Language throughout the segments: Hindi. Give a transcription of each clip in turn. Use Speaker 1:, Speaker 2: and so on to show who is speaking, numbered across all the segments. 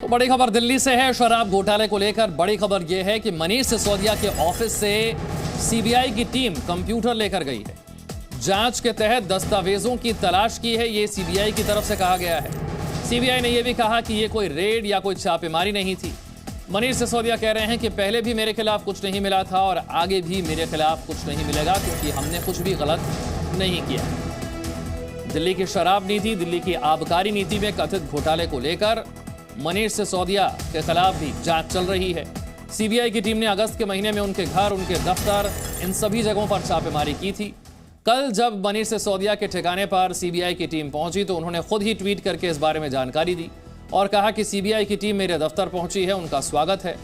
Speaker 1: तो बड़ी खबर दिल्ली से है। शराब घोटाले को लेकर बड़ी खबर यह है कि मनीष सिसोदिया के ऑफिस से सीबीआई की टीम कंप्यूटर लेकर गई है। जांच के तहत दस्तावेजों की तलाश की है, ये सीबीआई की तरफ से कहा गया है। सीबीआई ने यह भी कहा कि यह कोई रेड या कोई छापेमारी नहीं थी। मनीष सिसोदिया कह रहे हैं कि पहले भी मेरे खिलाफ कुछ नहीं मिला था और आगे भी मेरे खिलाफ कुछ नहीं मिलेगा, क्योंकि हमने कुछ भी गलत नहीं किया। दिल्ली की शराब नीति, दिल्ली की आबकारी नीति में कथित घोटाले को लेकर मनीष सिसोदिया के खिलाफ भी जांच चल रही है। सीबीआई की टीम ने अगस्त के महीने में उनके घर, उनके दफ्तर, इन सभी जगहों पर छापेमारी की थी। कल जब मनीष सिसोदिया के ठिकाने पर सीबीआई की टीम पहुंची तो उन्होंने खुद ही ट्वीट करके इस बारे में जानकारी दी और कहा कि सीबीआई की टीम मेरे दफ्तर पहुंची है, उनका स्वागत है।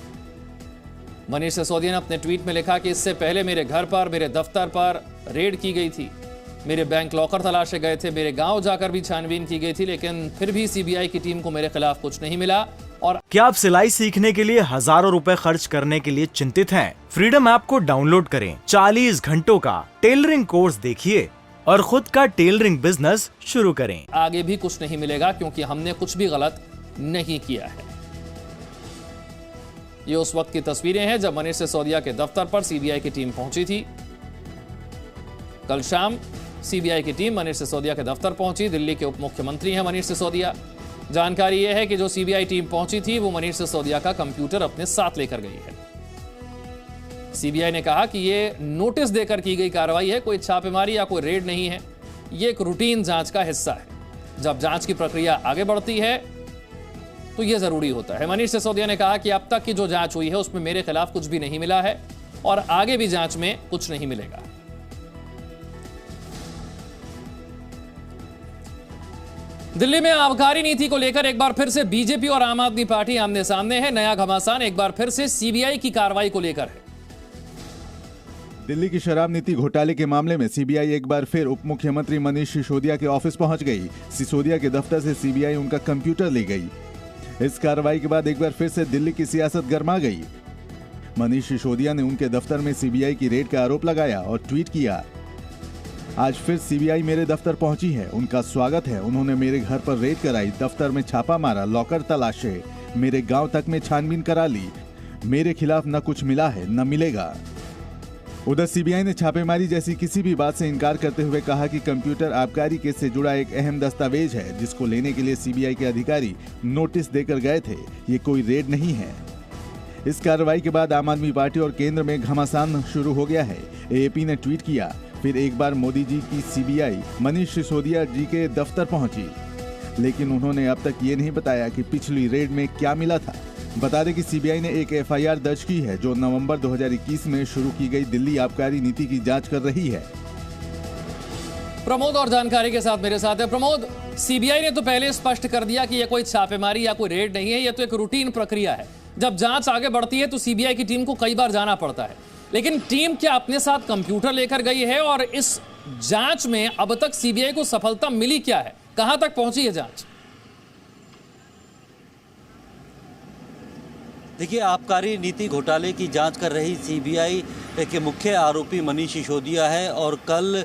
Speaker 1: मनीष सिसोदिया ने अपने ट्वीट में लिखा कि इससे पहले मेरे घर पर, मेरे दफ्तर पर रेड की गई थी, मेरे बैंक लॉकर तलाशे गए थे, मेरे गांव जाकर भी छानबीन की गई थी, लेकिन फिर भी सीबीआई की टीम को मेरे खिलाफ कुछ नहीं मिला। और
Speaker 2: क्या आप सिलाई सीखने के लिए हजारों रुपए खर्च करने के लिए चिंतित हैं? फ्रीडम ऐप को डाउनलोड करें, 40 घंटों का टेलरिंग कोर्स देखिए और खुद का टेलरिंग बिजनेस शुरू करें।
Speaker 1: आगे भी कुछ नहीं मिलेगा, क्योंकि हमने कुछ भी गलत नहीं किया है। ये उस वक्त की तस्वीरें हैं जब मनीष सिसोदिया के दफ्तर पर सीबीआई की टीम पहुंची थी। कल शाम सीबीआई की टीम मनीष सिसोदिया के दफ्तर पहुंची। दिल्ली के उप मुख्यमंत्री हैं मनीष सिसोदिया। जानकारी यह है कि जो सीबीआई टीम पहुंची थी वो मनीष सिसोदिया का कंप्यूटर अपने साथ लेकर गई है। सीबीआई ने कहा कि यह नोटिस देकर की गई कार्रवाई है, कोई छापेमारी या कोई रेड नहीं है। यह एक रूटीन जांच का हिस्सा है। जब जांच की प्रक्रिया आगे बढ़ती है तो यह जरूरी होता है। मनीष सिसोदिया ने कहा कि अब तक की जो जांच हुई है उसमें मेरे खिलाफ कुछ भी नहीं मिला है और आगे भी जांच में कुछ नहीं मिलेगा। दिल्ली में आबकारी नीति को लेकर एक बार फिर से बीजेपी और आम आदमी पार्टी आमने सामने है। नया घमासान एक बार फिर से सीबीआई की कार्रवाई को लेकर है।
Speaker 3: दिल्ली की शराब नीति घोटाले के मामले में सीबीआई एक बार फिर उप मुख्यमंत्री मनीष सिसोदिया के ऑफिस पहुंच गई। सिसोदिया के दफ्तर से सीबीआई उनका कंप्यूटर ले गई। इस कार्रवाई के बाद एक बार फिर से दिल्ली की सियासत गर्मा गई। मनीष सिसोदिया ने उनके दफ्तर में सीबीआई की रेड का आरोप लगाया और ट्वीट किया, आज फिर सीबीआई मेरे दफ्तर पहुंची है, उनका स्वागत है। उन्होंने मेरे घर पर रेड कराई, दफ्तर में छापा मारा, लॉकर तलाशे, मेरे गांव तक में छानबीन करा ली। मेरे खिलाफ न कुछ मिला है न मिलेगा। उधर सीबीआई ने छापेमारी जैसी किसी भी बात से इनकार करते हुए कहा कि कंप्यूटर आबकारी केस से जुड़ा एक अहम दस्तावेज है, जिसको लेने के लिए सीबीआई के अधिकारी नोटिस देकर गए थे। ये कोई रेड नहीं है। इस कार्रवाई के बाद आम आदमी पार्टी और केंद्र में घमासान शुरू हो गया है। एएपी ने ट्वीट किया, फिर एक बार मोदी जी की सीबीआई मनीष सिसोदिया जी के दफ्तर पहुंची, लेकिन उन्होंने अब तक ये नहीं बताया कि पिछली रेड में क्या मिला था। बता दें कि सीबीआई ने एक एफआईआर दर्ज की है जो नवंबर 2021 में शुरू की गई दिल्ली आबकारी नीति की जांच कर रही है।
Speaker 1: प्रमोद और जानकारी के साथ मेरे साथ है। प्रमोद, सीबीआई ने तो पहले स्पष्ट कर दिया कि यह कोई छापेमारी या कोई रेड नहीं है, यह तो एक रूटीन प्रक्रिया है। जब जांच आगे बढ़ती है तो सीबीआई की टीम को कई बार जाना पड़ता है, लेकिन टीम क्या अपने साथ कंप्यूटर लेकर गई है? और इस जांच में अब तक सीबीआई को सफलता मिली क्या है? कहां तक पहुंची है जांच?
Speaker 4: देखिए, आबकारी नीति घोटाले की जांच कर रही सीबीआई के मुख्य आरोपी मनीष सिसोदिया है और कल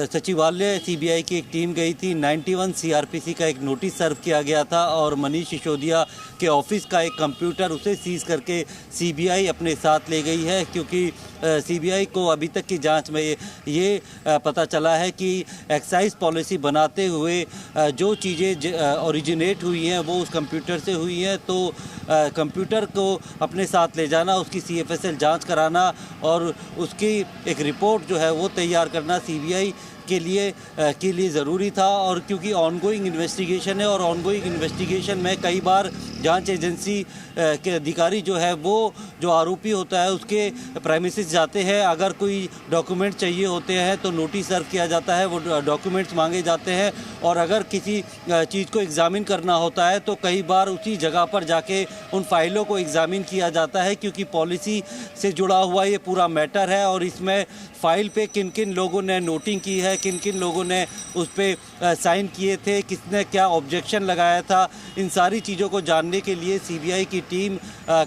Speaker 4: सचिवालय सीबीआई की एक टीम गई थी। 91 सीआरपीसी का एक नोटिस सर्व किया गया था और मनीष सिसोदिया के ऑफिस का एक कंप्यूटर उसे सीज करके सीबीआई अपने साथ ले गई है, क्योंकि सीबीआई को अभी तक की जांच में ये पता चला है कि एक्साइज पॉलिसी बनाते हुए जो चीज़ें ओरिजिनेट हुई हैं वो उस कंप्यूटर से हुई हैं। तो कंप्यूटर को अपने साथ ले जाना, उसकी सीएफएसएल जांच कराना और उसकी एक रिपोर्ट जो है वो तैयार करना सीबीआई के लिए ज़रूरी था। और क्योंकि ऑनगोइंग इन्वेस्टिगेशन है और ऑनगोइंग इन्वेस्टिगेशन में कई बार जांच एजेंसी के अधिकारी जो है वो जो आरोपी होता है उसके प्रेमिसेस जाते हैं। अगर कोई डॉक्यूमेंट चाहिए होते हैं तो नोटिस सर्व किया जाता है, वो डॉक्यूमेंट्स मांगे जाते हैं। और अगर किसी चीज़ को एग्ज़ामिन करना होता है तो कई बार उसी जगह पर जाके उन फाइलों को एग्ज़ामिन किया जाता है, क्योंकि पॉलिसी से जुड़ा हुआ ये पूरा मैटर है और इसमें फ़ाइल पे किन किन लोगों ने नोटिंग की है, किन किन लोगों ने उस पर साइन किए थे, किसने क्या ऑब्जेक्शन लगाया था, इन सारी चीज़ों को जानने के लिए सीबीआई की टीम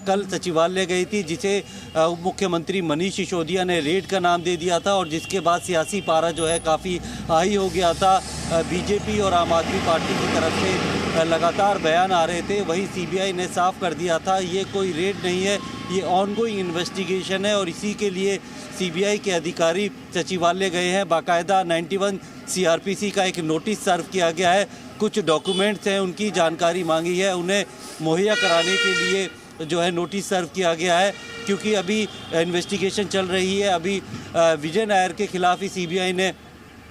Speaker 4: कल सचिवालय गई थी, जिसे उप मुख्यमंत्री मनीष सिसोदिया ने रेड का नाम दे दिया था और जिसके बाद सियासी पारा जो है काफ़ी हाई हो गया था। बीजेपी और आम आदमी पार्टी की तरफ से लगातार बयान आ रहे थे, वही सीबीआई ने साफ कर दिया था ये कोई रेड नहीं है, ये ऑनगोइंग इन्वेस्टिगेशन है और इसी के लिए सीबीआई के अधिकारी सचिवालय गए हैं। बाकायदा 91 सीआरपीसी का एक नोटिस सर्व किया गया है, कुछ डॉक्यूमेंट्स हैं उनकी जानकारी मांगी है, उन्हें मुहैया कराने के लिए जो है नोटिस सर्व किया गया है, क्योंकि अभी इन्वेस्टिगेशन चल रही है। अभी विजय नायर के खिलाफ ही सीबीआई ने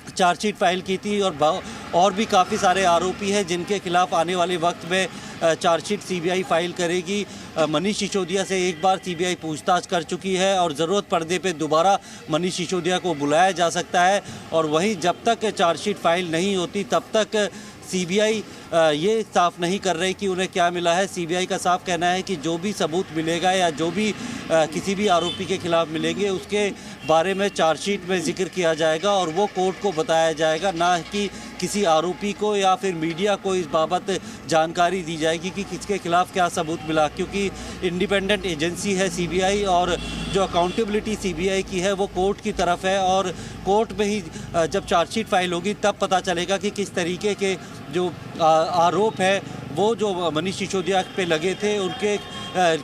Speaker 4: चार्जशीट फाइल की थी और भी काफ़ी सारे आरोपी हैं जिनके खिलाफ आने वाले वक्त में चार्जशीट सीबीआई फाइल करेगी। मनीष सिसोदिया से एक बार सीबीआई पूछताछ कर चुकी है और ज़रूरत पड़ने पे दोबारा मनीष सिसोदिया को बुलाया जा सकता है। और वहीं जब तक चार्जशीट फाइल नहीं होती तब तक सीबीआई ये साफ नहीं कर रही कि उन्हें क्या मिला है। सीबीआई का साफ कहना है कि जो भी सबूत मिलेगा या जो भी किसी भी आरोपी के खिलाफ मिलेंगे उसके बारे में चार्जशीट में जिक्र किया जाएगा और वो कोर्ट को बताया जाएगा, ना कि किसी आरोपी को या फिर मीडिया को इस बाबत जानकारी दी जाएगी कि किसके खिलाफ क्या सबूत मिला। क्योंकि इंडिपेंडेंट एजेंसी है सीबीआई और जो अकाउंटेबिलिटी सीबीआई की है वो कोर्ट की तरफ है और कोर्ट में ही जब चार्जशीट फाइल होगी तब पता चलेगा कि किस तरीके के जो आरोप है वो जो मनीष सिसोदिया पे लगे थे उनके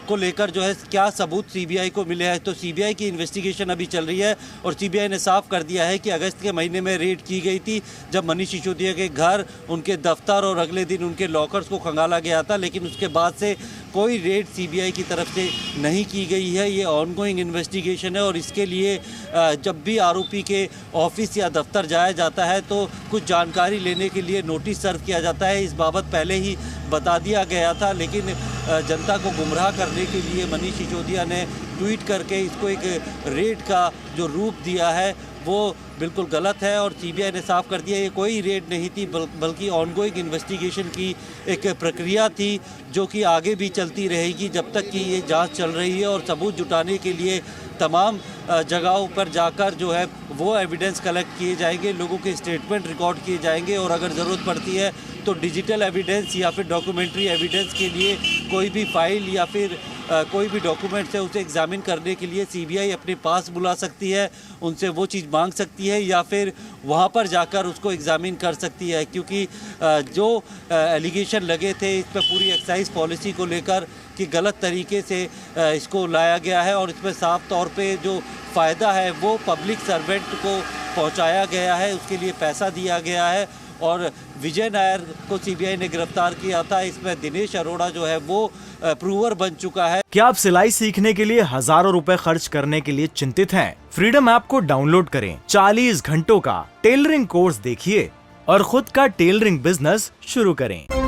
Speaker 4: को लेकर जो है क्या सबूत सीबीआई को मिले हैं। तो सीबीआई की इन्वेस्टिगेशन अभी चल रही है और सीबीआई ने साफ कर दिया है कि अगस्त के महीने में रेड की गई थी जब मनीष सिसोदिया के घर, उनके दफ्तर और अगले दिन उनके लॉकर्स को खंगाला गया था, लेकिन उसके बाद से कोई रेड सीबीआई की तरफ से नहीं की गई है। ये ऑनगोइंग इन्वेस्टिगेशन है और इसके लिए जब भी आरोपी के ऑफिस या दफ्तर जाया जाता है तो कुछ जानकारी लेने के लिए नोटिस सर्व किया जाता है। इस बाबत पहले ही बता दिया गया था, लेकिन जनता को गुमराह करने के लिए मनीष सिसोदिया ने ट्वीट करके इसको एक रेड का जो रूप दिया है वो बिल्कुल गलत है। और सीबीआई ने साफ कर दिया ये कोई रेड नहीं थी बल्कि ऑनगोइंग इन्वेस्टिगेशन की एक प्रक्रिया थी जो कि आगे भी चलती रहेगी जब तक कि ये जांच चल रही है। और सबूत जुटाने के लिए तमाम जगहों पर जाकर जो है वो एविडेंस कलेक्ट किए जाएंगे, लोगों के स्टेटमेंट रिकॉर्ड किए जाएंगे और अगर ज़रूरत पड़ती है तो डिजिटल एविडेंस या फिर डॉक्यूमेंट्री एविडेंस के लिए कोई भी फाइल या फिर कोई भी डॉक्यूमेंट्स है उसे एग्जामिन करने के लिए सीबीआई अपने पास बुला सकती है, उनसे वो चीज़ मांग सकती है या फिर वहाँ पर जाकर उसको एग्जामिन कर सकती है। क्योंकि जो एलिगेशन लगे थे इस पर पूरी एक्साइज पॉलिसी को लेकर कि गलत तरीके से इसको लाया गया है और इसमें साफ तौर पे जो फ़ायदा है वो पब्लिक सर्वेंट को पहुँचाया गया है, उसके लिए पैसा दिया गया है। और विजय नायर को सीबीआई ने गिरफ्तार किया था, इसमें दिनेश अरोड़ा जो है वो प्रूवर बन चुका है।
Speaker 2: क्या आप सिलाई सीखने के लिए हजारों रुपए खर्च करने के लिए चिंतित हैं? फ्रीडम ऐप को डाउनलोड करें, 40 घंटों का टेलरिंग कोर्स देखिए और खुद का टेलरिंग बिजनेस शुरू करें।